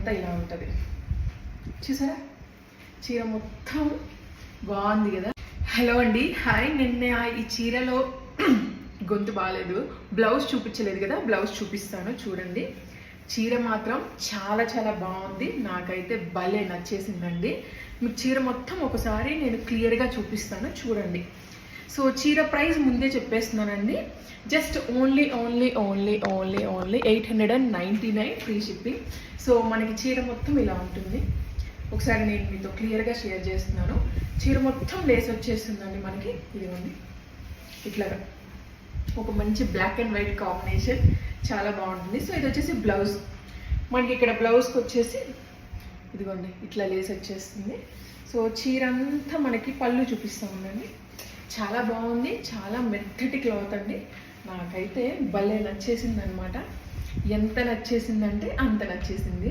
అంతా ఇలా ఉంటుంది. చూసారా చీర మొత్తం బాగుంది కదా. హలో అండి, హాయ్. నిన్న ఈ చీరలో గొంతు బాగాలేదు, బ్లౌజ్ చూపించలేదు కదా, బ్లౌజ్ చూపిస్తాను చూడండి. చీర మాత్రం చాలా చాలా బాగుంది, నాకైతే భలే నచ్చేసిందండి. మీకు చీర మొత్తం ఒకసారి నేను క్లియర్గా చూపిస్తాను చూడండి. సో చీర ప్రైస్ ముందే చెప్పేస్తున్నానండి, just only 899 free shipping. So మనకి చీర మొత్తం ఇలా ఉంటుంది. ఒకసారి నేను మీతో క్లియర్గా షేర్ చేస్తున్నాను. చీర మొత్తం లేస్ వచ్చేస్తుందండి మనకి. ఇదిగోండి ఇట్లాగా ఒక మంచి బ్లాక్ అండ్ వైట్ కాంబినేషన్, చాలా బాగుంటుంది. సో ఇది వచ్చేసి బ్లౌజ్. మనకి ఇక్కడ బ్లౌజ్కి వచ్చేసి ఇదిగోండి ఇట్లా లేస్ వచ్చేస్తుంది. సో చీర అంతా మనకి పళ్ళు చూపిస్తూ ఉండండి. చాలా బాగుంది, చాలా మెత్తటి క్లాత్ అండి. నాకైతే భలే నచ్చేసింది అనమాట. ఎంత నచ్చేసిందంటే అంత నచ్చేసింది.